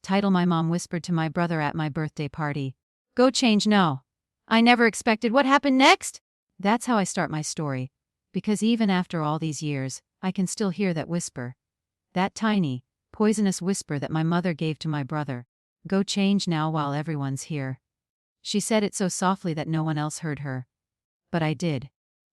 title my mom whispered to my brother at my birthday party. Go change now. I never expected what happened next. That's how I start my story. Because even after all these years, I can still hear that whisper. That tiny, poisonous whisper that my mother gave to my brother. Go change now while everyone's here. She said it so softly that no one else heard her. But I did.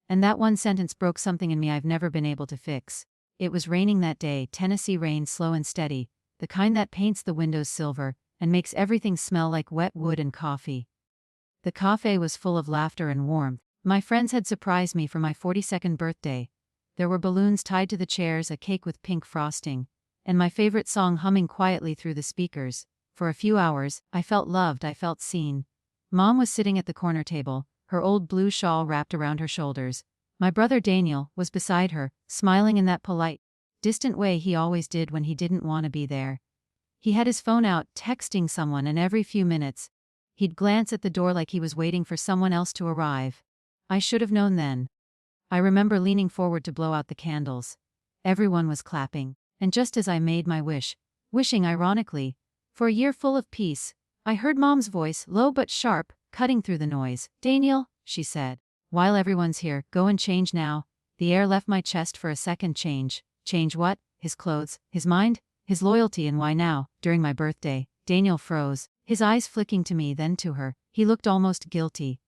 And that one sentence broke something in me I've never been able to fix. It was raining that day, Tennessee rain, slow and steady, the kind that paints the windows silver and makes everything smell like wet wood and coffee. The café was full of laughter and warmth. My friends had surprised me for my 42nd birthday. There were balloons tied to the chairs, a cake with pink frosting, and my favorite song humming quietly through the speakers. For a few hours, I felt loved, I felt seen. Mom was sitting at the corner table, her old blue shawl wrapped around her shoulders. My brother Daniel was beside her, smiling in that polite, distant way he always did when he didn't want to be there. He had his phone out, texting someone, and every few minutes, he'd glance at the door like he was waiting for someone else to arrive. I should have known then. I remember leaning forward to blow out the candles. Everyone was clapping, and just as I made my wish, wishing ironically, for a year full of peace, I heard Mom's voice, low but sharp, cutting through the noise. Daniel, she said, while everyone's here, go and change now. The air left my chest for a second. Change. Change what? His clothes, his mind, his loyalty, and why now, during my birthday? Daniel froze, his eyes flicking to me then to her. He looked almost guilty,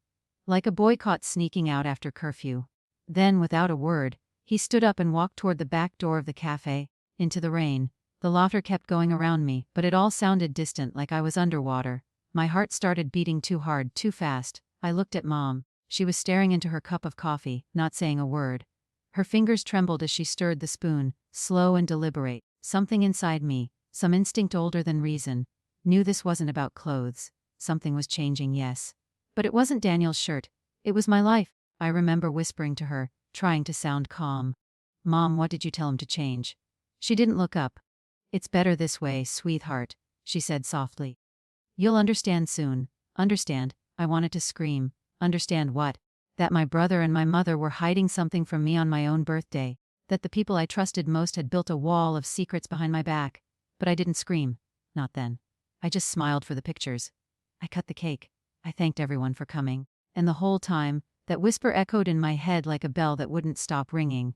like a boy caught sneaking out after curfew. Then, without a word, he stood up and walked toward the back door of the cafe, into the rain. The laughter kept going around me, but it all sounded distant, like I was underwater. My heart started beating too hard, too fast. I looked at Mom. She was staring into her cup of coffee, not saying a word. Her fingers trembled as she stirred the spoon, slow and deliberate. Something inside me, some instinct older than reason, knew this wasn't about clothes. Something was changing, yes. But it wasn't Daniel's shirt. It was my life. I remember whispering to her, trying to sound calm. Mom, what did you tell him to change? She didn't look up. It's better this way, sweetheart, she said softly. You'll understand soon. Understand. I wanted to scream. Understand what? That my brother and my mother were hiding something from me on my own birthday. That the people I trusted most had built a wall of secrets behind my back. But I didn't scream. Not then. I just smiled for the pictures. I cut the cake. I thanked everyone for coming. And the whole time, that whisper echoed in my head like a bell that wouldn't stop ringing.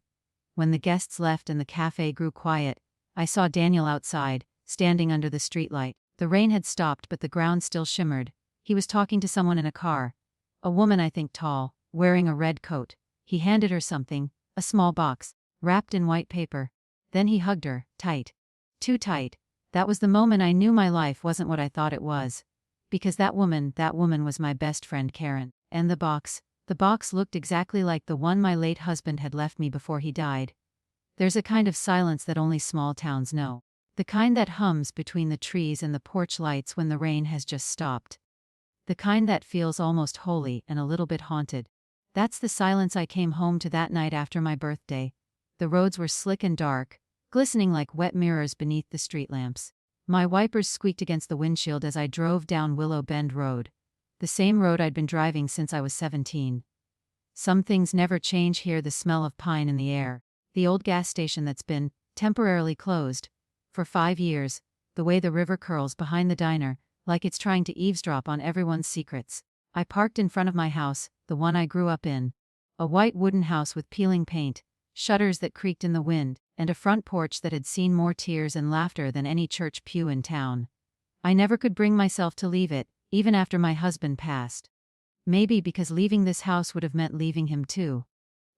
When the guests left and the cafe grew quiet, I saw Daniel outside, standing under the streetlight. The rain had stopped, but the ground still shimmered. He was talking to someone in a car. A woman, I think tall, wearing a red coat. He handed her something, a small box, wrapped in white paper. Then he hugged her, tight. Too tight. That was the moment I knew my life wasn't what I thought it was. Because that woman was my best friend Karen. And the box looked exactly like the one my late husband had left me before he died. There's a kind of silence that only small towns know. The kind that hums between the trees and the porch lights when the rain has just stopped. The kind that feels almost holy and a little bit haunted. That's the silence I came home to that night after my birthday. The roads were slick and dark, glistening like wet mirrors beneath the street lamps. My wipers squeaked against the windshield as I drove down Willow Bend Road. The same road I'd been driving since I was 17. Some things never change here, the smell of pine in the air. The old gas station that's been temporarily closed for 5 years, the way the river curls behind the diner, like it's trying to eavesdrop on everyone's secrets. I parked in front of my house, the one I grew up in. A white wooden house with peeling paint, shutters that creaked in the wind, and a front porch that had seen more tears and laughter than any church pew in town. I never could bring myself to leave it, even after my husband passed. Maybe because leaving this house would have meant leaving him too.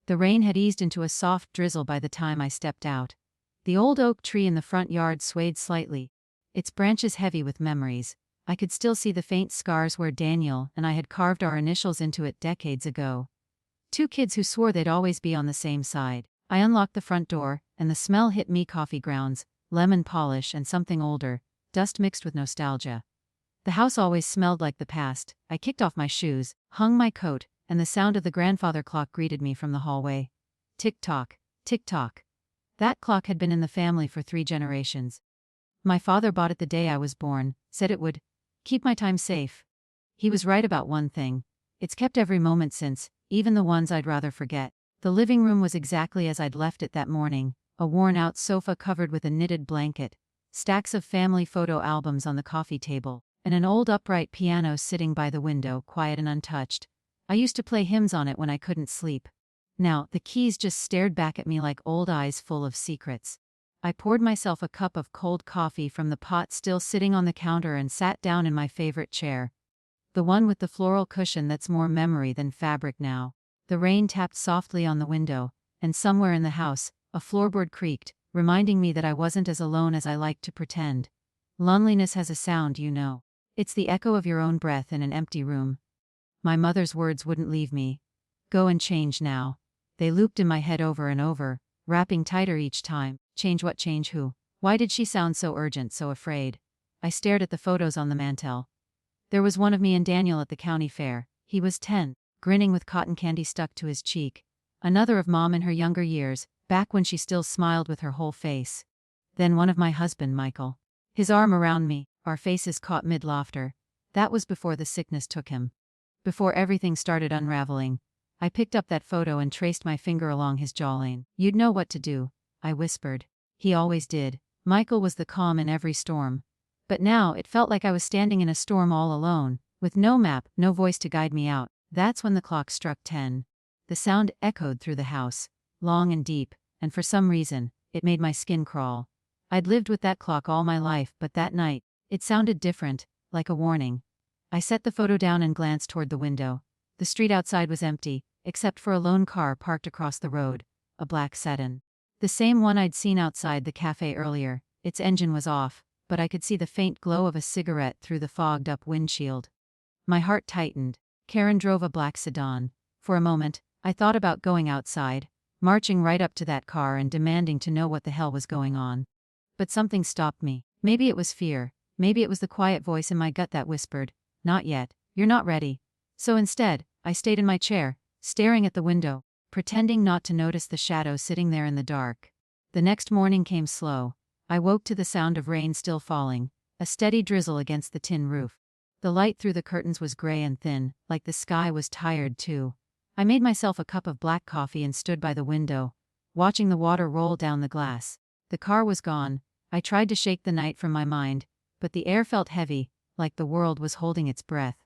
The rain had eased into a soft drizzle by the time I stepped out. The old oak tree in the front yard swayed slightly, its branches heavy with memories. I could still see the faint scars where Daniel and I had carved our initials into it decades ago. 2 kids who swore they'd always be on the same side. I unlocked the front door, and the smell hit me: coffee grounds, lemon polish, and something older, dust mixed with nostalgia. The house always smelled like the past. I kicked off my shoes, hung my coat, and the sound of the grandfather clock greeted me from the hallway. Tick-tock, tick-tock. That clock had been in the family for 3 generations. My father bought it the day I was born, said it would keep my time safe. He was right about one thing. It's kept every moment since, even the ones I'd rather forget. The living room was exactly as I'd left it that morning, a worn-out sofa covered with a knitted blanket, stacks of family photo albums on the coffee table, and an old upright piano sitting by the window, quiet and untouched. I used to play hymns on it when I couldn't sleep. Now, the keys just stared back at me like old eyes full of secrets. I poured myself a cup of cold coffee from the pot still sitting on the counter and sat down in my favorite chair. The one with the floral cushion that's more memory than fabric now. The rain tapped softly on the window, and somewhere in the house, a floorboard creaked, reminding me that I wasn't as alone as I liked to pretend. Loneliness has a sound, you know. It's the echo of your own breath in an empty room. My mother's words wouldn't leave me. Go and change now. They looped in my head over and over, wrapping tighter each time. Change what, change who? Why did she sound so urgent, so afraid? I stared at the photos on the mantel. There was one of me and Daniel at the county fair. He was 10, grinning with cotton candy stuck to his cheek. Another of Mom in her younger years, back when she still smiled with her whole face. Then one of my husband, Michael. His arm around me, our faces caught mid-laughter. That was before the sickness took him. Before everything started unraveling. I picked up that photo and traced my finger along his jawline. You'd know what to do, I whispered. He always did. Michael was the calm in every storm. But now it felt like I was standing in a storm all alone, with no map, no voice to guide me out. That's when the clock struck 10. The sound echoed through the house, long and deep, and for some reason, it made my skin crawl. I'd lived with that clock all my life, but that night, it sounded different, like a warning. I set the photo down and glanced toward the window. The street outside was empty, except for a lone car parked across the road, a black sedan. The same one I'd seen outside the café earlier. Its engine was off, but I could see the faint glow of a cigarette through the fogged-up windshield. My heart tightened. Karen drove a black sedan. For a moment, I thought about going outside, marching right up to that car and demanding to know what the hell was going on. But something stopped me. Maybe it was fear. Maybe it was the quiet voice in my gut that whispered, "Not yet. You're not ready." So instead, I stayed in my chair, staring at the window, pretending not to notice the shadow sitting there in the dark. The next morning came slow. I woke to the sound of rain still falling, a steady drizzle against the tin roof. The light through the curtains was gray and thin, like the sky was tired too. I made myself a cup of black coffee and stood by the window, watching the water roll down the glass. The car was gone. I tried to shake the night from my mind, but the air felt heavy, like the world was holding its breath.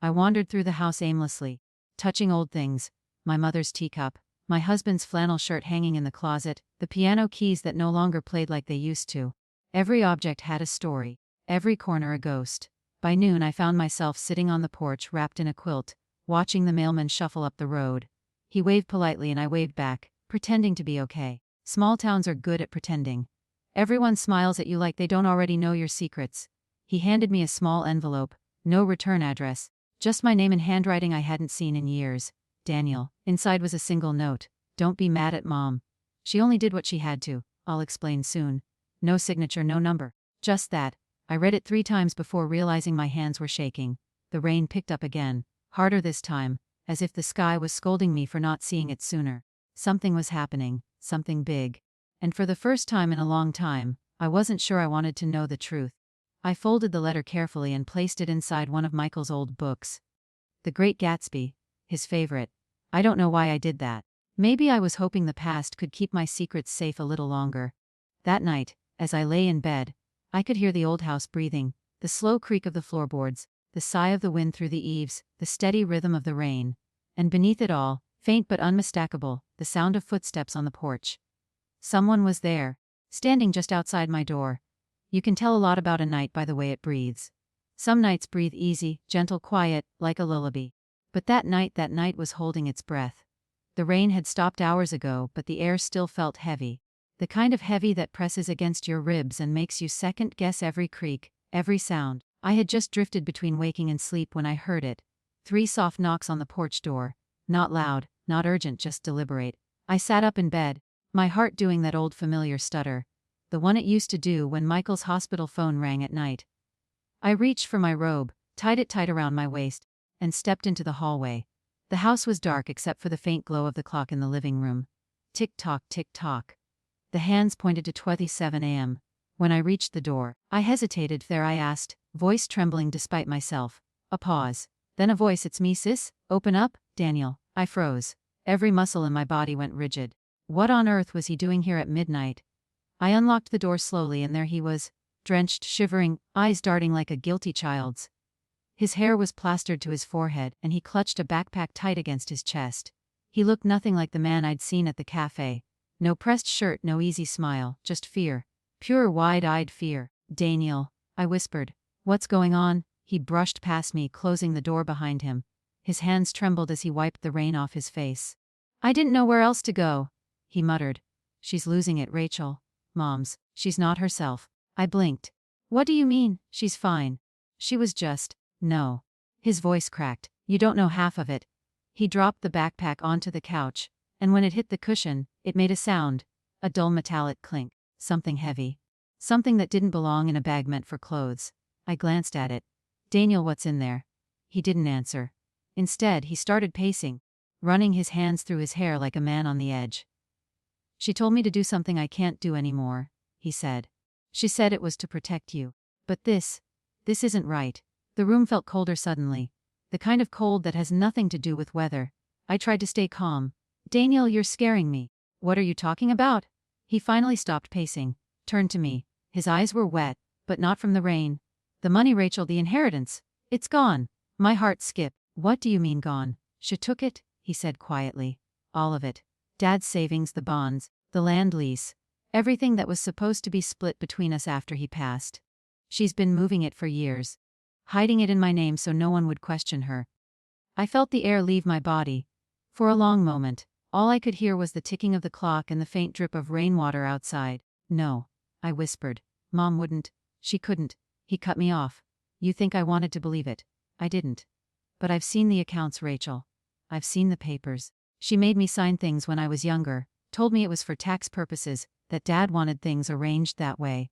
I wandered through the house aimlessly, touching old things, my mother's teacup, my husband's flannel shirt hanging in the closet, the piano keys that no longer played like they used to. Every object had a story, every corner a ghost. By noon I found myself sitting on the porch wrapped in a quilt, watching the mailman shuffle up the road. He waved politely and I waved back, pretending to be okay. Small towns are good at pretending. Everyone smiles at you like they don't already know your secrets. He handed me a small envelope, no return address, just my name in handwriting I hadn't seen in years. Daniel. Inside was a single note. Don't be mad at Mom. She only did what she had to. I'll explain soon. No signature, no number. Just that. I read it 3 times before realizing my hands were shaking. The rain picked up again, harder this time, as if the sky was scolding me for not seeing it sooner. Something was happening, something big. And for the first time in a long time, I wasn't sure I wanted to know the truth. I folded the letter carefully and placed it inside one of Michael's old books. The Great Gatsby, his favorite. I don't know why I did that. Maybe I was hoping the past could keep my secrets safe a little longer. That night, as I lay in bed, I could hear the old house breathing, the slow creak of the floorboards, the sigh of the wind through the eaves, the steady rhythm of the rain. And beneath it all, faint but unmistakable, the sound of footsteps on the porch. Someone was there, standing just outside my door. You can tell a lot about a night by the way it breathes. Some nights breathe easy, gentle, quiet, like a lullaby. But that night was holding its breath. The rain had stopped hours ago, but the air still felt heavy. The kind of heavy that presses against your ribs and makes you second-guess every creak, every sound. I had just drifted between waking and sleep when I heard it. 3 soft knocks on the porch door. Not loud, not urgent, just deliberate. I sat up in bed, my heart doing that old familiar stutter. The one it used to do when Michael's hospital phone rang at night. I reached for my robe, tied it tight around my waist, and stepped into the hallway. The house was dark except for the faint glow of the clock in the living room. Tick-tock, tick-tock. The hands pointed to 27 a.m. When I reached the door, I hesitated. There I asked, voice trembling despite myself. A pause. Then a voice, "It's me, sis. Open up, Daniel." I froze. Every muscle in my body went rigid. What on earth was he doing here at midnight? I unlocked the door slowly and there he was, drenched, shivering, eyes darting like a guilty child's. His hair was plastered to his forehead, and he clutched a backpack tight against his chest. He looked nothing like the man I'd seen at the cafe. No pressed shirt, no easy smile, just fear. Pure, wide-eyed fear. "Daniel," I whispered. "What's going on?" He brushed past me, closing the door behind him. His hands trembled as he wiped the rain off his face. "I didn't know where else to go," he muttered. "She's losing it, Rachel. She's not herself." I blinked. "What do you mean, she's fine?" "She was just, no." His voice cracked. "You don't know half of it." He dropped the backpack onto the couch, and when it hit the cushion, it made a sound. A dull metallic clink. Something heavy. Something that didn't belong in a bag meant for clothes. I glanced at it. "Daniel, what's in there?" He didn't answer. Instead, he started pacing, running his hands through his hair like a man on the edge. "She told me to do something I can't do anymore," he said. "She said it was to protect you. But this isn't right." The room felt colder suddenly. The kind of cold that has nothing to do with weather. I tried to stay calm. "Daniel, you're scaring me." "What are you talking about?" He finally stopped pacing, turned to me. His eyes were wet, but not from the rain. "The money, Rachel, the inheritance. It's gone." My heart skipped. "What do you mean gone?" "She took it," he said quietly. "All of it. Dad's savings, the bonds, the land lease. Everything that was supposed to be split between us after he passed. She's been moving it for years. Hiding it in my name so no one would question her." I felt the air leave my body. For a long moment, all I could hear was the ticking of the clock and the faint drip of rainwater outside. "No," I whispered. "Mom wouldn't. She couldn't." He cut me off. "You think I wanted to believe it. I didn't. But I've seen the accounts, Rachel. I've seen the papers. She made me sign things when I was younger, told me it was for tax purposes, that Dad wanted things arranged that way.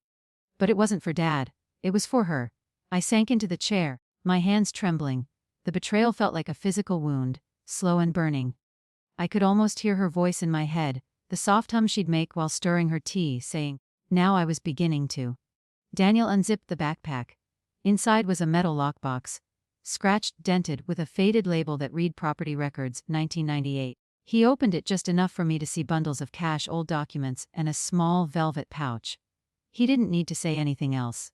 But it wasn't for Dad. It was for her." I sank into the chair, my hands trembling. The betrayal felt like a physical wound, slow and burning. I could almost hear her voice in my head, the soft hum she'd make while stirring her tea, saying, now I was beginning to. Daniel unzipped the backpack. Inside was a metal lockbox, scratched, dented, with a faded label that read Property Records, 1998. He opened it just enough for me to see bundles of cash, old documents, and a small velvet pouch. He didn't need to say anything else.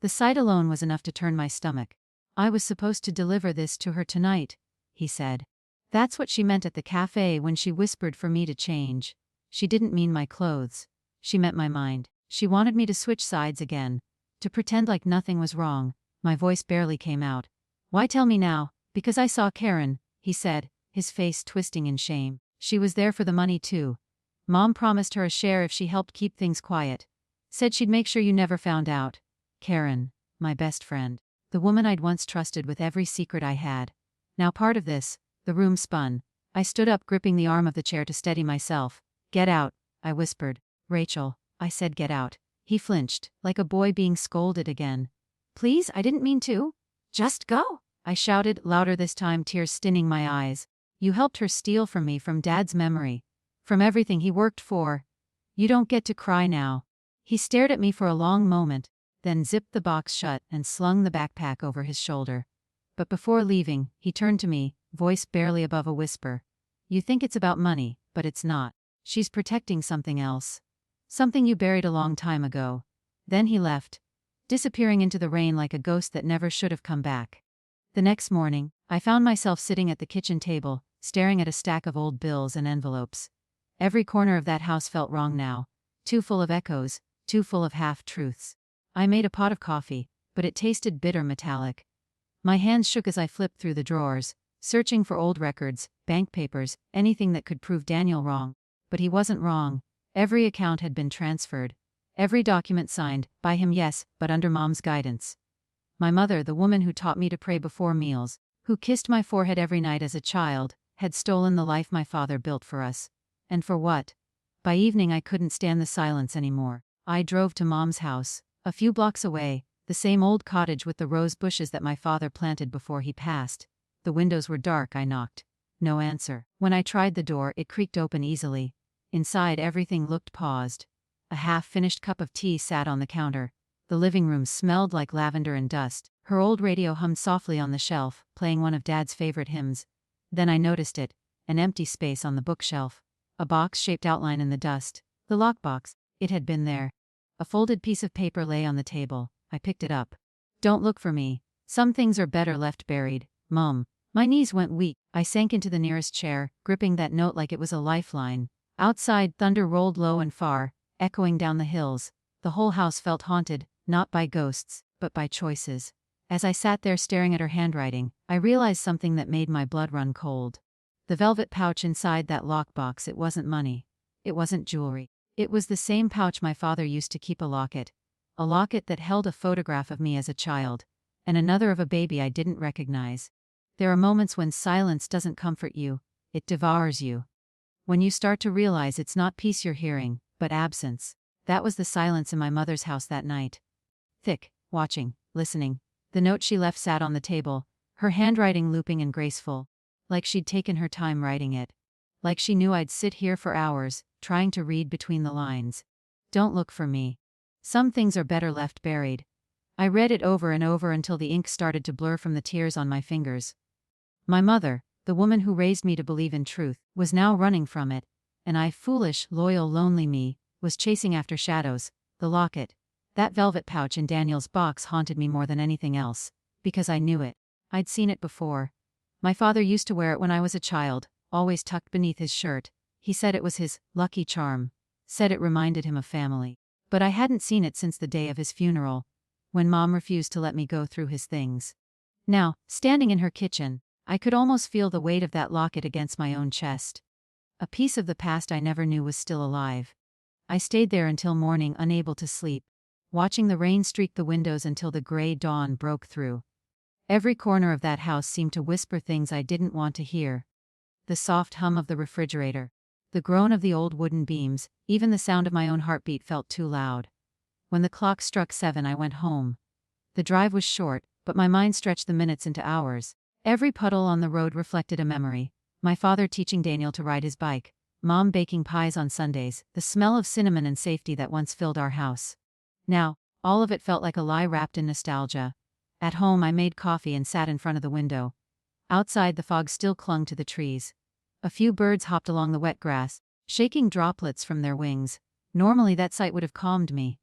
The sight alone was enough to turn my stomach. "I was supposed to deliver this to her tonight," he said. That's what she meant at the cafe when she whispered for me to change. She didn't mean my clothes. She meant my mind. She wanted me to switch sides again. To pretend like nothing was wrong. My voice barely came out. "Why tell me now?" "Because I saw Karen," he said, his face twisting in shame. "She was there for the money too. Mom promised her a share if she helped keep things quiet. Said she'd make sure you never found out." Karen, my best friend. The woman I'd once trusted with every secret I had. Now part of this. The room spun. I stood up, gripping the arm of the chair to steady myself. "Get out," I whispered. "Rachel," I said, "get out." He flinched, like a boy being scolded again. "Please, I didn't mean to." "Just go," I shouted, louder this time, tears stinning my eyes. "You helped her steal from me, from Dad's memory. From everything he worked for. You don't get to cry now." He stared at me for a long moment, then zipped the box shut and slung the backpack over his shoulder. But before leaving, he turned to me, voice barely above a whisper. "You think it's about money, but it's not. She's protecting something else. Something you buried a long time ago." Then he left, disappearing into the rain like a ghost that never should have come back. The next morning, I found myself sitting at the kitchen table, staring at a stack of old bills and envelopes. Every corner of that house felt wrong now. Too full of echoes, too full of half-truths. I made a pot of coffee, but it tasted bitter metallic. My hands shook as I flipped through the drawers, searching for old records, bank papers, anything that could prove Daniel wrong. But he wasn't wrong. Every account had been transferred. Every document signed, by him, yes, but under Mom's guidance. My mother, the woman who taught me to pray before meals, who kissed my forehead every night as a child, had stolen the life my father built for us. And for what? By evening I couldn't stand the silence anymore. I drove to Mom's house, a few blocks away, the same old cottage with the rose bushes that my father planted before he passed. The windows were dark. I knocked. No answer. When I tried the door, it creaked open easily. Inside, everything looked paused. A half-finished cup of tea sat on the counter. The living room smelled like lavender and dust. Her old radio hummed softly on the shelf, playing one of Dad's favorite hymns. Then I noticed it, an empty space on the bookshelf. A box-shaped outline in the dust. The lockbox. It had been there. A folded piece of paper lay on the table. I picked it up. Don't look for me. Some things are better left buried, Mum. My knees went weak. I sank into the nearest chair, gripping that note like it was a lifeline. Outside, thunder rolled low and far, echoing down the hills. The whole house felt haunted, not by ghosts, but by choices. As I sat there staring at her handwriting, I realized something that made my blood run cold. The velvet pouch inside that lockbox, it wasn't money. It wasn't jewelry. It was the same pouch my father used to keep a locket that held a photograph of me as a child, and another of a baby I didn't recognize. There are moments when silence doesn't comfort you, it devours you. When you start to realize it's not peace you're hearing, but absence. That was the silence in my mother's house that night. Thick, watching, listening. The note she left sat on the table, her handwriting looping and graceful, like she'd taken her time writing it. Like she knew I'd sit here for hours, trying to read between the lines. Don't look for me. Some things are better left buried. I read it over and over until the ink started to blur from the tears on my fingers. My mother, the woman who raised me to believe in truth, was now running from it, and I, foolish, loyal, lonely me, was chasing after shadows. The locket, that velvet pouch in Daniel's box, haunted me more than anything else, because I knew it. I'd seen it before. My father used to wear it when I was a child, always tucked beneath his shirt. He said it was his lucky charm, said it reminded him of family. But I hadn't seen it since the day of his funeral, when Mom refused to let me go through his things. Now, standing in her kitchen, I could almost feel the weight of that locket against my own chest. A piece of the past I never knew was still alive. I stayed there until morning, unable to sleep, watching the rain streak the windows until the gray dawn broke through. Every corner of that house seemed to whisper things I didn't want to hear. The soft hum of the refrigerator, the groan of the old wooden beams, even the sound of my own heartbeat felt too loud. When the clock struck 7, I went home. The drive was short, but my mind stretched the minutes into hours. Every puddle on the road reflected a memory. My father teaching Daniel to ride his bike, Mom baking pies on Sundays, the smell of cinnamon and safety that once filled our house. Now, all of it felt like a lie wrapped in nostalgia. At home, I made coffee and sat in front of the window. Outside, the fog still clung to the trees. A few birds hopped along the wet grass, shaking droplets from their wings. Normally, that sight would have calmed me.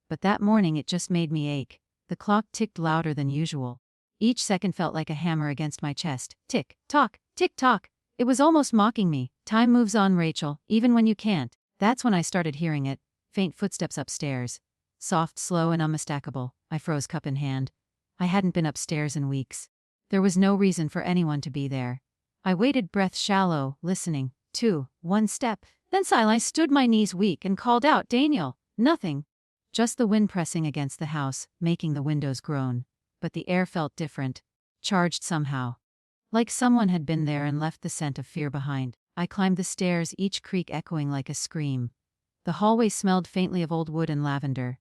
But that morning, it just made me ache. The clock ticked louder than usual. Each second felt like a hammer against my chest. Tick, tock, tick, tock. It was almost mocking me. Time moves on, Rachel, even when you can't. That's when I started hearing it. Faint footsteps upstairs. Soft, slow, and unmistakable. I froze, cup in hand. I hadn't been upstairs in weeks. There was no reason for anyone to be there. I waited, breath shallow, listening. 2, 1 step. Then silence. I stood, my knees weak, and called out, Daniel. Nothing. Just the wind pressing against the house, making the windows groan. But the air felt different. Charged somehow. Like someone had been there and left the scent of fear behind. I climbed the stairs, each creak echoing like a scream. The hallway smelled faintly of old wood and lavender.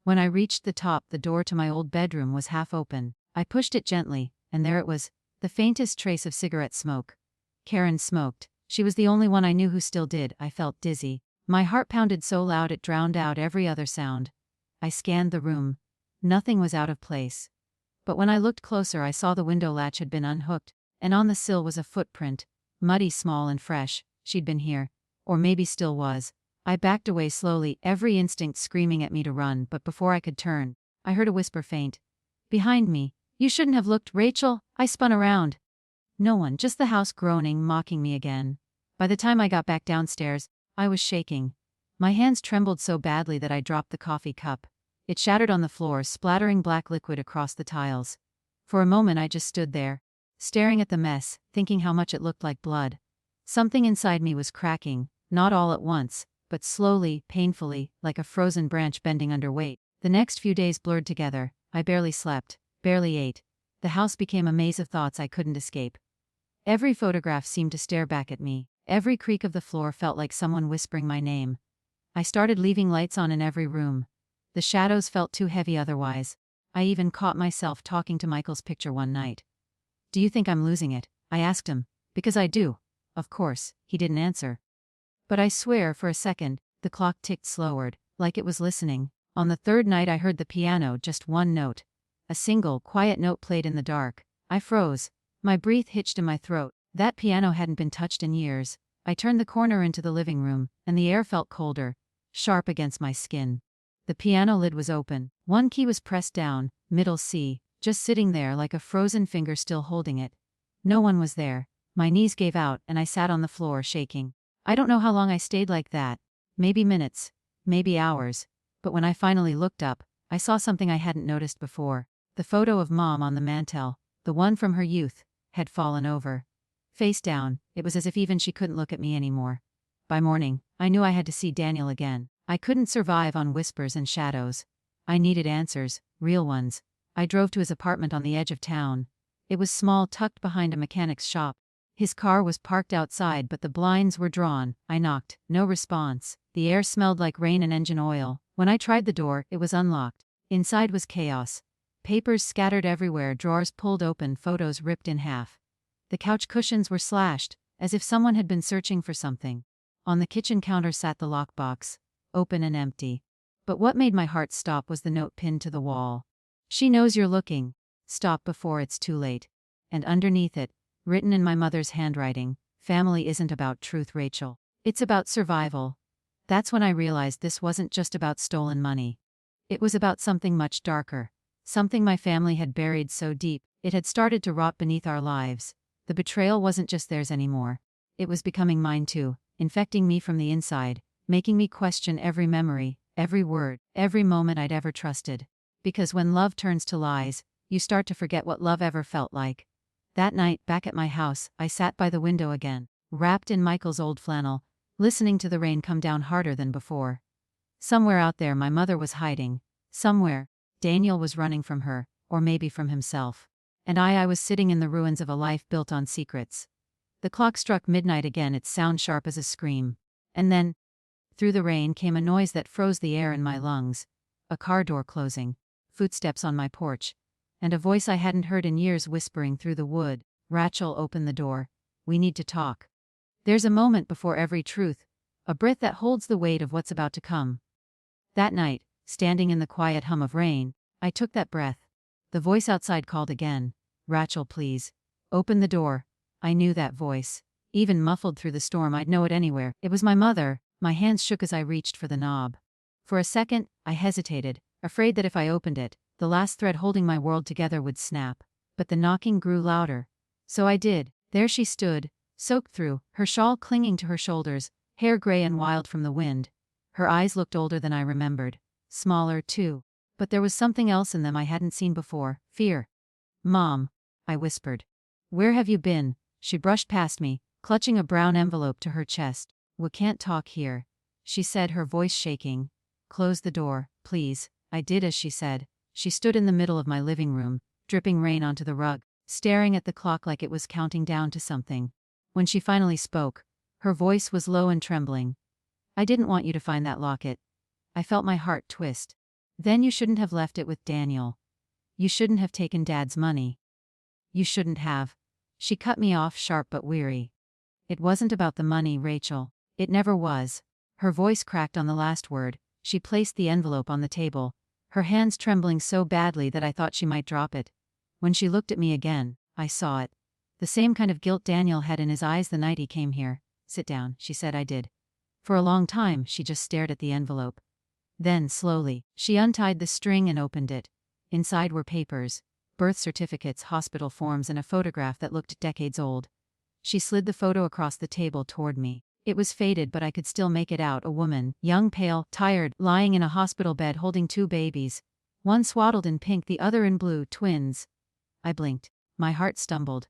When I reached the top, the door to my old bedroom was half open. I pushed it gently, and there it was, the faintest trace of cigarette smoke. Karen smoked. She was the only one I knew who still did. I felt dizzy. My heart pounded so loud it drowned out every other sound. I scanned the room. Nothing was out of place. But when I looked closer, I saw the window latch had been unhooked, and on the sill was a footprint, muddy, small, and fresh. She'd been here. Or maybe still was. I backed away slowly, every instinct screaming at me to run, but before I could turn, I heard a whisper faint. Behind me. You shouldn't have looked, Rachel. I spun around. No one, just the house groaning, mocking me again. By the time I got back downstairs, I was shaking. My hands trembled so badly that I dropped the coffee cup. It shattered on the floor, splattering black liquid across the tiles. For a moment I just stood there, staring at the mess, thinking how much it looked like blood. Something inside me was cracking, not all at once, but slowly, painfully, like a frozen branch bending under weight. The next few days blurred together. I barely slept, barely ate. The house became a maze of thoughts I couldn't escape. Every photograph seemed to stare back at me. Every creak of the floor felt like someone whispering my name. I started leaving lights on in every room. The shadows felt too heavy otherwise. I even caught myself talking to Michael's picture one night. Do you think I'm losing it? I asked him. Because I do. Of course, he didn't answer. But I swear, for a second, the clock ticked slowed, like it was listening. On the third night I heard the piano, just one note. A single, quiet note played in the dark. I froze. My breath hitched in my throat. That piano hadn't been touched in years. I turned the corner into the living room, and the air felt colder, sharp against my skin. The piano lid was open. One key was pressed down, middle C, just sitting there like a frozen finger still holding it. No one was there. My knees gave out and I sat on the floor shaking. I don't know how long I stayed like that. Maybe minutes. Maybe hours. But when I finally looked up, I saw something I hadn't noticed before. The photo of Mom on the mantel, the one from her youth, had fallen over. Face down, it was as if even she couldn't look at me anymore. By morning, I knew I had to see Daniel again. I couldn't survive on whispers and shadows. I needed answers, real ones. I drove to his apartment on the edge of town. It was small, tucked behind a mechanic's shop. His car was parked outside, but the blinds were drawn. I knocked. No response. The air smelled like rain and engine oil. When I tried the door, it was unlocked. Inside was chaos. Papers scattered everywhere, drawers pulled open, photos ripped in half. The couch cushions were slashed, as if someone had been searching for something. On the kitchen counter sat the lockbox, open and empty. But what made my heart stop was the note pinned to the wall. She knows you're looking. Stop before it's too late. And underneath it, written in my mother's handwriting, family isn't about truth, Rachel. It's about survival. That's when I realized this wasn't just about stolen money. It was about something much darker. Something my family had buried so deep, it had started to rot beneath our lives. The betrayal wasn't just theirs anymore. It was becoming mine too, infecting me from the inside, making me question every memory, every word, every moment I'd ever trusted. Because when love turns to lies, you start to forget what love ever felt like. That night, back at my house, I sat by the window again, wrapped in Michael's old flannel, listening to the rain come down harder than before. Somewhere out there my mother was hiding. Somewhere, Daniel was running from her, or maybe from himself. And I was sitting in the ruins of a life built on secrets. The clock struck midnight again, its sound sharp as a scream. And then, through the rain came a noise that froze the air in my lungs. A car door closing, footsteps on my porch, and a voice I hadn't heard in years whispering through the wood. Rachel, open the door. We need to talk. There's a moment before every truth, a breath that holds the weight of what's about to come. That night, standing in the quiet hum of rain, I took that breath. The voice outside called again. Rachel, please. Open the door. I knew that voice. Even muffled through the storm, I'd know it anywhere. It was my mother. My hands shook as I reached for the knob. For a second, I hesitated, afraid that if I opened it, the last thread holding my world together would snap. But the knocking grew louder. So I did. There she stood, soaked through, her shawl clinging to her shoulders, hair gray and wild from the wind. Her eyes looked older than I remembered. Smaller, too. But there was something else in them I hadn't seen before. Fear. Mom, I whispered. Where have you been? She brushed past me, clutching a brown envelope to her chest. We can't talk here, she said, her voice shaking. Close the door, please. I did as she said. She stood in the middle of my living room, dripping rain onto the rug, staring at the clock like it was counting down to something. When she finally spoke, her voice was low and trembling. I didn't want you to find that locket. I felt my heart twist. Then you shouldn't have left it with Daniel. You shouldn't have taken Dad's money. You shouldn't have. She cut me off, sharp but weary. It wasn't about the money, Rachel. It never was. Her voice cracked on the last word. She placed the envelope on the table, her hands trembling so badly that I thought she might drop it. When she looked at me again, I saw it. The same kind of guilt Daniel had in his eyes the night he came here. Sit down, she said. I did. For a long time, she just stared at the envelope. Then, slowly, she untied the string and opened it. Inside were papers, birth certificates, hospital forms, and a photograph that looked decades old. She slid the photo across the table toward me. It was faded, but I could still make it out. A woman, young, pale, tired, lying in a hospital bed holding two babies. One swaddled in pink, the other in blue, twins. I blinked. My heart stumbled.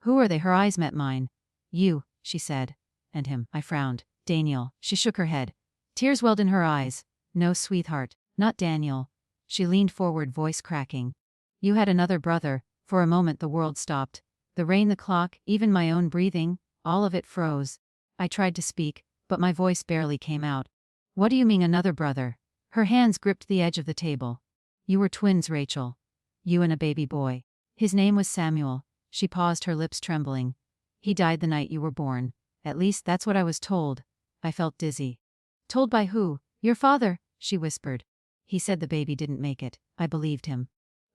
Who are they? Her eyes met mine. You, she said. And him. I frowned. Daniel. She shook her head. Tears welled in her eyes. No, sweetheart. Not Daniel. She leaned forward, voice cracking. You had another brother. For a moment the world stopped. The rain, the clock, even my own breathing, all of it froze. I tried to speak, but my voice barely came out. What do you mean, another brother? Her hands gripped the edge of the table. You were twins, Rachel. You and a baby boy. His name was Samuel. She paused, her lips trembling. He died the night you were born. At least that's what I was told. I felt dizzy. Told by who? Your father, she whispered. He said the baby didn't make it. I believed him.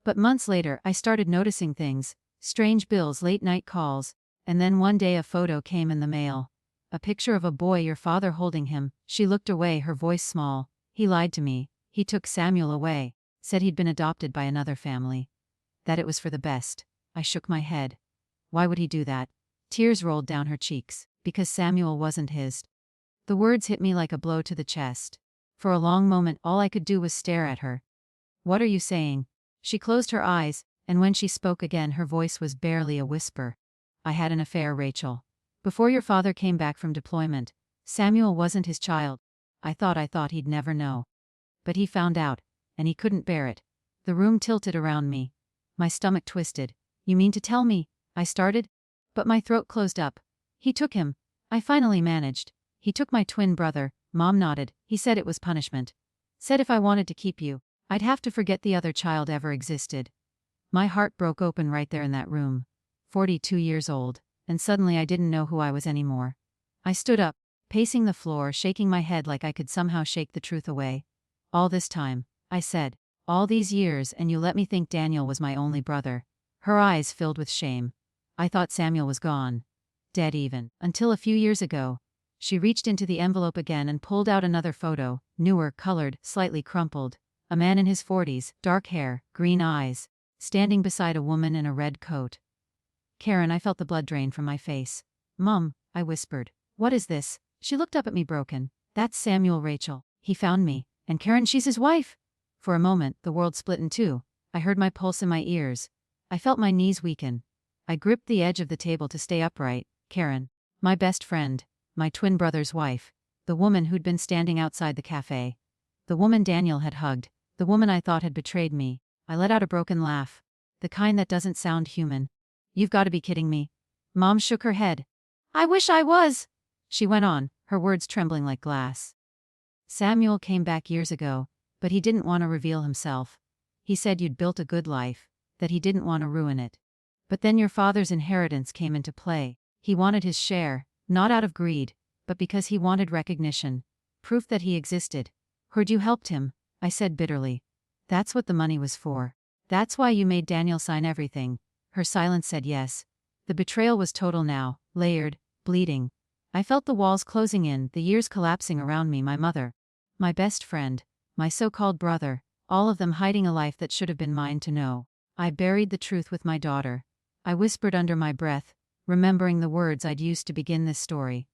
But months later, I started noticing things. Strange bills, late night calls. And then one day a photo came in the mail. A picture of a boy, your father holding him. She looked away, her voice small. He lied to me. He took Samuel away, said he'd been adopted by another family. That it was for the best. I shook my head. Why would he do that? Tears rolled down her cheeks. Because Samuel wasn't his. The words hit me like a blow to the chest. For a long moment all I could do was stare at her. What are you saying? She closed her eyes, and when she spoke again her voice was barely a whisper. I had an affair, Rachel. Before your father came back from deployment, Samuel wasn't his child. I thought he'd never know. But he found out, and he couldn't bear it. The room tilted around me. My stomach twisted. You mean to tell me? I started. But my throat closed up. He took him. I finally managed. He took my twin brother. Mom nodded. He said it was punishment. Said if I wanted to keep you, I'd have to forget the other child ever existed. My heart broke open right there in that room. 42 years old, and suddenly I didn't know who I was anymore. I stood up, pacing the floor, shaking my head like I could somehow shake the truth away. All this time, I said, all these years, and you let me think Daniel was my only brother. Her eyes filled with shame. I thought Samuel was gone. Dead even. Until a few years ago. She reached into the envelope again and pulled out another photo, newer, colored, slightly crumpled. A man in his 40s, dark hair, green eyes, standing beside a woman in a red coat. Karen, I felt the blood drain from my face. Mom, I whispered. What is this? She looked up at me broken. That's Samuel, Rachel. He found me. And Karen, she's his wife. For a moment, the world split in two. I heard my pulse in my ears. I felt my knees weaken. I gripped the edge of the table to stay upright. Karen. My best friend. My twin brother's wife. The woman who'd been standing outside the café. The woman Daniel had hugged. The woman I thought had betrayed me. I let out a broken laugh. The kind that doesn't sound human. You've got to be kidding me. Mom shook her head. I wish I was. She went on, her words trembling like glass. Samuel came back years ago, but he didn't want to reveal himself. He said you'd built a good life, that he didn't want to ruin it. But then your father's inheritance came into play. He wanted his share, not out of greed, but because he wanted recognition, proof that he existed. Heard you helped him, I said bitterly. That's what the money was for. That's why you made Daniel sign everything. Her silence said yes. The betrayal was total now, layered, bleeding. I felt the walls closing in, the years collapsing around me, my mother, my best friend, my so-called brother, all of them hiding a life that should have been mine to know. I buried the truth with my daughter. I whispered under my breath, remembering the words I'd used to begin this story.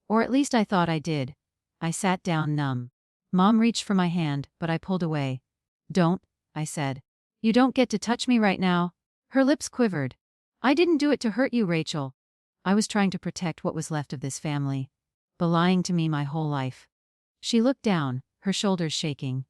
Or at least I thought I did. I sat down numb. Mom reached for my hand, but I pulled away. Don't, I said. You don't get to touch me right now. Her lips quivered. I didn't do it to hurt you, Rachel. I was trying to protect what was left of this family. Lying to me my whole life. She looked down, her shoulders shaking.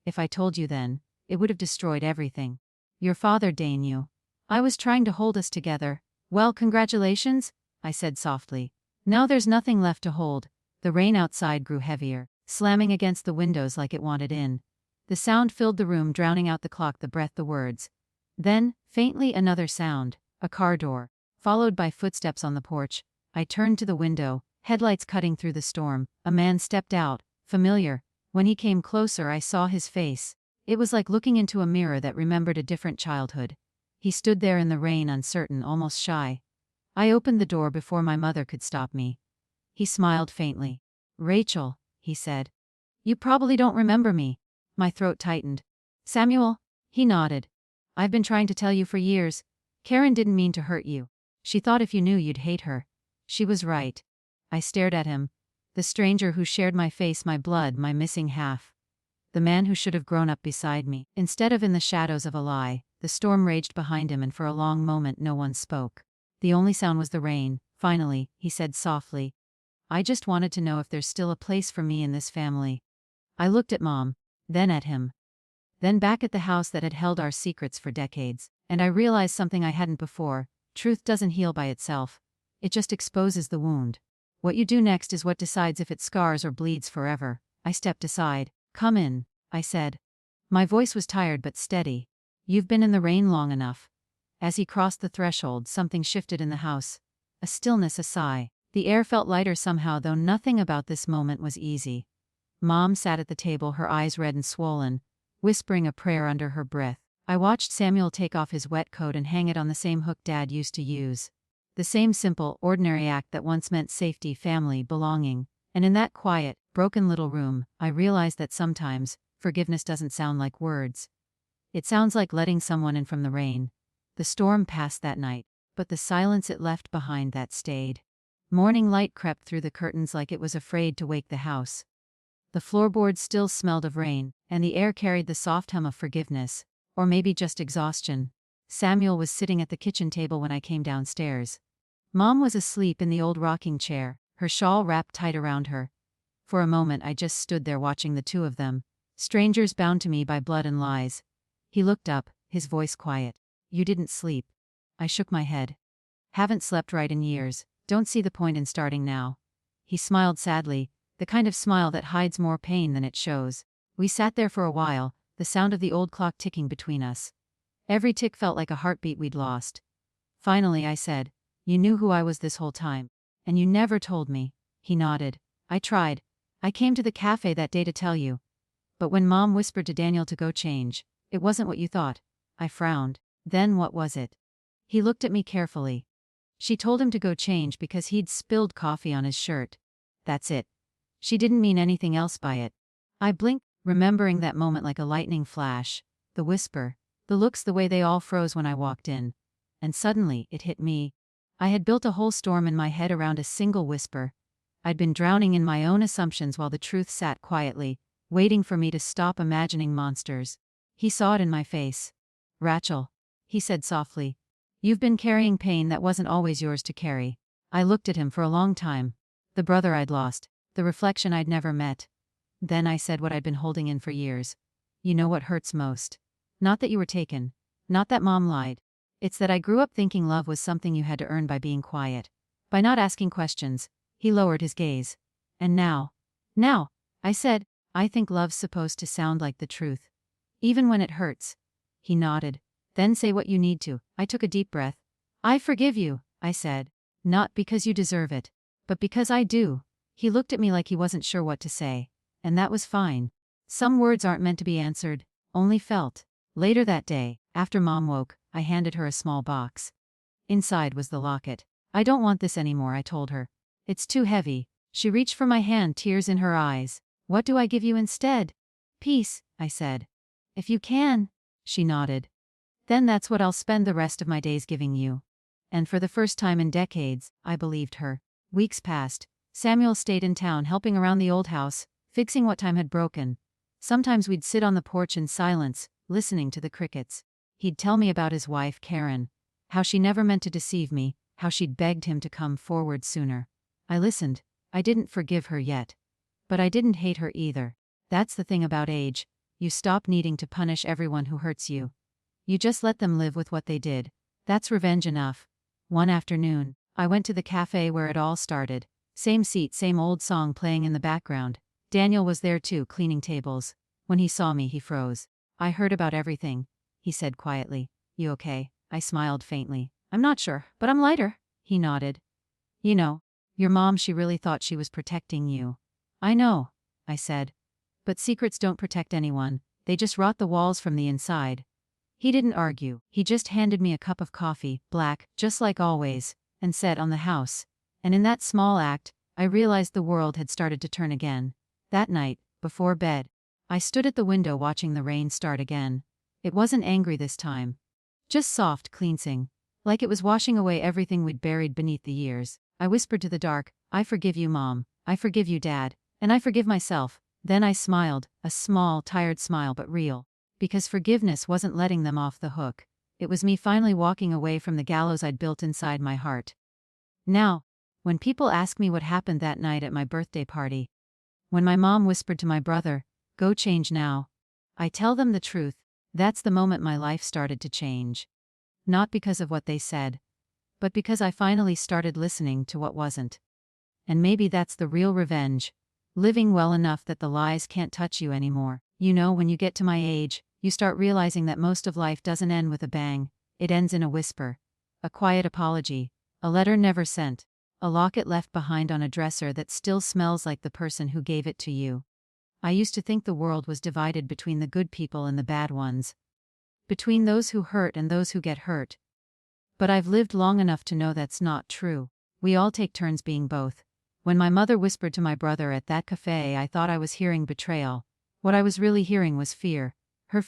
If I told you then, it would have destroyed everything. Your father, Dane, you. I was trying to hold us together. Well, congratulations, I said softly. Now there's nothing left to hold. The rain outside grew heavier, slamming against the windows like it wanted in. The sound filled the room, drowning out the clock, the breath, the words. Then, faintly, another sound, a car door, followed by footsteps on the porch. I turned to the window, headlights cutting through the storm. A man stepped out, familiar. When he came closer, I saw his face. It was like looking into a mirror that remembered a different childhood. He stood there in the rain, uncertain, almost shy. I opened the door before my mother could stop me. He smiled faintly. Rachel, he said. You probably don't remember me. My throat tightened. Samuel? He nodded. I've been trying to tell you for years. Karen didn't mean to hurt you. She thought if you knew you'd hate her. She was right. I stared at him. The stranger who shared my face, my blood, my missing half. The man who should have grown up beside me. Instead of in the shadows of a lie, the storm raged behind him, and for a long moment no one spoke. The only sound was the rain. Finally, he said softly, I just wanted to know if there's still a place for me in this family. I looked at Mom, then at him. Then back at the house that had held our secrets for decades, and I realized something I hadn't before. Truth doesn't heal by itself. It just exposes the wound. What you do next is what decides if it scars or bleeds forever. I stepped aside. Come in, I said. My voice was tired but steady. You've been in the rain long enough. As he crossed the threshold, something shifted in the house. A stillness, a sigh. The air felt lighter somehow, though nothing about this moment was easy. Mom sat at the table, her eyes red and swollen, whispering a prayer under her breath. I watched Samuel take off his wet coat and hang it on the same hook Dad used to use. The same simple, ordinary act that once meant safety, family, belonging. And in that quiet, broken little room, I realized that sometimes, forgiveness doesn't sound like words. It sounds like letting someone in from the rain. The storm passed that night, but the silence it left behind that stayed. Morning light crept through the curtains like it was afraid to wake the house. The floorboards still smelled of rain, and the air carried the soft hum of forgiveness, or maybe just exhaustion. Samuel was sitting at the kitchen table when I came downstairs. Mom was asleep in the old rocking chair, her shawl wrapped tight around her. For a moment I just stood there watching the two of them, strangers bound to me by blood and lies. He looked up, his voice quiet. "You didn't sleep." I shook my head. "Haven't slept right in years. Don't see the point in starting now." He smiled sadly, the kind of smile that hides more pain than it shows. We sat there for a while, the sound of the old clock ticking between us. Every tick felt like a heartbeat we'd lost. Finally I said, "You knew who I was this whole time. And you never told me." He nodded. "I tried. I came to the café that day to tell you. But when Mom whispered to Daniel to go change, it wasn't what you thought." I frowned. "Then what was it?" He looked at me carefully. "She told him to go change because he'd spilled coffee on his shirt. That's it. She didn't mean anything else by it." I blinked, remembering that moment like a lightning flash. The whisper, the looks, the way they all froze when I walked in. And suddenly, it hit me. I had built a whole storm in my head around a single whisper. I'd been drowning in my own assumptions while the truth sat quietly, waiting for me to stop imagining monsters. He saw it in my face. "Rachel," he said softly, "you've been carrying pain that wasn't always yours to carry." I looked at him for a long time. The brother I'd lost, the reflection I'd never met. Then I said what I'd been holding in for years. "You know what hurts most? Not that you were taken. Not that Mom lied. It's that I grew up thinking love was something you had to earn by being quiet. By not asking questions." He lowered his gaze. "And now," I said, "I think love's supposed to sound like the truth. Even when it hurts." He nodded. "Then say what you need to." I took a deep breath. "I forgive you," I said. "Not because you deserve it, but because I do." He looked at me like he wasn't sure what to say. And that was fine. Some words aren't meant to be answered, only felt. Later that day, after Mom woke, I handed her a small box. Inside was the locket. "I don't want this anymore," I told her. "It's too heavy." She reached for my hand, tears in her eyes. "What do I give you instead?" "Peace," I said. "If you can." She nodded. "Then that's what I'll spend the rest of my days giving you." And for the first time in decades, I believed her. Weeks passed. Samuel stayed in town helping around the old house, fixing what time had broken. Sometimes we'd sit on the porch in silence, listening to the crickets. He'd tell me about his wife, Karen. How she never meant to deceive me, how she'd begged him to come forward sooner. I listened. I didn't forgive her yet. But I didn't hate her either. That's the thing about age. You stop needing to punish everyone who hurts you. You just let them live with what they did. That's revenge enough. One afternoon, I went to the cafe where it all started. Same seat, same old song playing in the background. Daniel was there too, cleaning tables. When he saw me, he froze. "I heard about everything," he said quietly. "You okay?" I smiled faintly. "I'm not sure, but I'm lighter." He nodded. "You know, your mom, she really thought she was protecting you." "I know," I said. "But secrets don't protect anyone, they just rot the walls from the inside." He didn't argue, he just handed me a cup of coffee, black, just like always, and said, "On the house." And in that small act, I realized the world had started to turn again. That night, before bed, I stood at the window watching the rain start again. It wasn't angry this time. Just soft, cleansing. Like it was washing away everything we'd buried beneath the years. I whispered to the dark, "I forgive you, Mom. I forgive you, Dad. And I forgive myself." Then I smiled, a small, tired smile but real. Because forgiveness wasn't letting them off the hook. It was me finally walking away from the gallows I'd built inside my heart. Now, when people ask me what happened that night at my birthday party, when my mom whispered to my brother, "Go change now," I tell them the truth. That's the moment my life started to change. Not because of what they said, but because I finally started listening to what wasn't. And maybe that's the real revenge. Living well enough that the lies can't touch you anymore. You know, when you get to my age, you start realizing that most of life doesn't end with a bang. It ends in a whisper. A quiet apology. A letter never sent. A locket left behind on a dresser that still smells like the person who gave it to you. I used to think the world was divided between the good people and the bad ones. Between those who hurt and those who get hurt. But I've lived long enough to know that's not true. We all take turns being both. When my mother whispered to my brother at that café, I thought I was hearing betrayal. What I was really hearing was fear. Her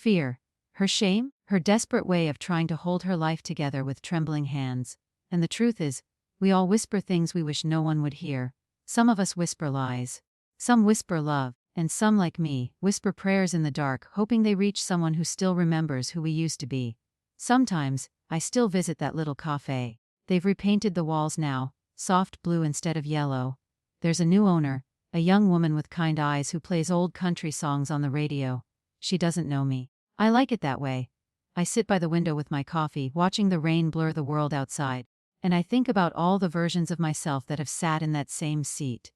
shame, her desperate way of trying to hold her life together with trembling hands. And the truth is, we all whisper things we wish no one would hear. Some of us whisper lies. Some whisper love, and some, like me, whisper prayers in the dark, hoping they reach someone who still remembers who we used to be. Sometimes, I still visit that little café. They've repainted the walls now, soft blue instead of yellow. There's a new owner, a young woman with kind eyes who plays old country songs on the radio. She doesn't know me. I like it that way. I sit by the window with my coffee, watching the rain blur the world outside, and I think about all the versions of myself that have sat in that same seat.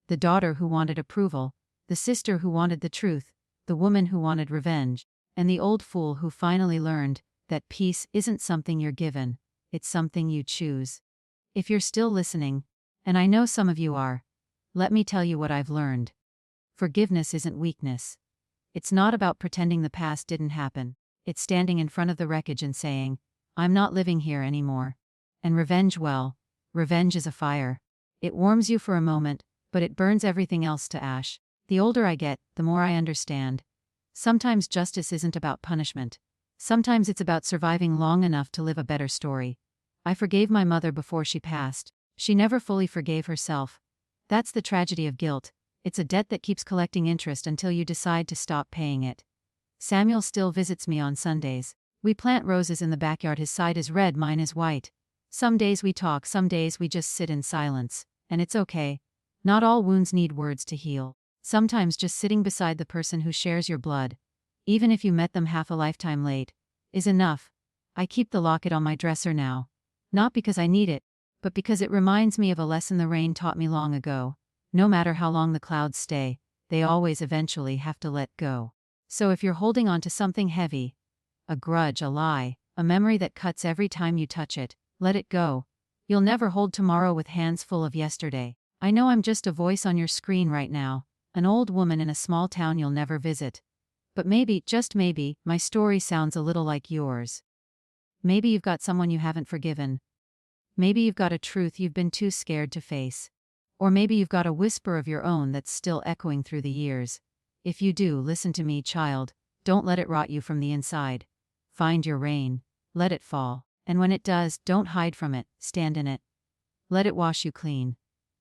The daughter who wanted approval, the sister who wanted the truth, the woman who wanted revenge, and the old fool who finally learned that peace isn't something you're given, it's something you choose. If you're still listening, and I know some of you are, let me tell you what I've learned. Forgiveness isn't weakness. It's not about pretending the past didn't happen. It's standing in front of the wreckage and saying, I'm not living here anymore. And revenge, well, revenge is a fire. It warms you for a moment, but it burns everything else to ash. The older I get, the more I understand. Sometimes justice isn't about punishment. Sometimes it's about surviving long enough to live a better story. I forgave my mother before she passed. She never fully forgave herself. That's the tragedy of guilt. It's a debt that keeps collecting interest until you decide to stop paying it. Samuel still visits me on Sundays. We plant roses in the backyard. His side is red, mine is white. Some days we talk, some days we just sit in silence. And it's okay. Not all wounds need words to heal. Sometimes just sitting beside the person who shares your blood, even if you met them half a lifetime late, is enough. I keep the locket on my dresser now. Not because I need it, but because it reminds me of a lesson the rain taught me long ago. No matter how long the clouds stay, they always eventually have to let go. So if you're holding on to something heavy, a grudge, a lie, a memory that cuts every time you touch it, let it go. You'll never hold tomorrow with hands full of yesterday. I know I'm just a voice on your screen right now, an old woman in a small town you'll never visit. But maybe, just maybe, my story sounds a little like yours. Maybe you've got someone you haven't forgiven. Maybe you've got a truth you've been too scared to face. Or maybe you've got a whisper of your own that's still echoing through the years. If you do, listen to me, child. Don't let it rot you from the inside. Find your rain. Let it fall. And when it does, don't hide from it, stand in it. Let it wash you clean.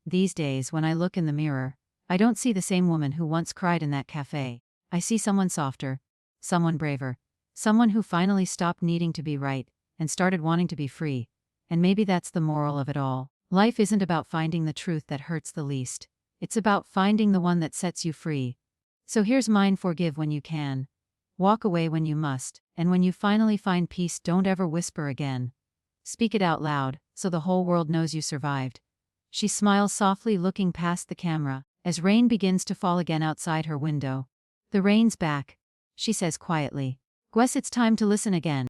These days, when I look in the mirror, I don't see the same woman who once cried in that cafe. I see someone softer, someone braver, someone who finally stopped needing to be right and started wanting to be free. And maybe that's the moral of it all. Life isn't about finding the truth that hurts the least. It's about finding the one that sets you free. So here's mine: forgive when you can. Walk away when you must. And when you finally find peace, don't ever whisper again. Speak it out loud, so the whole world knows you survived. She smiles softly, looking past the camera, as rain begins to fall again outside her window. The rain's back, she says quietly. Guess it's time to listen again.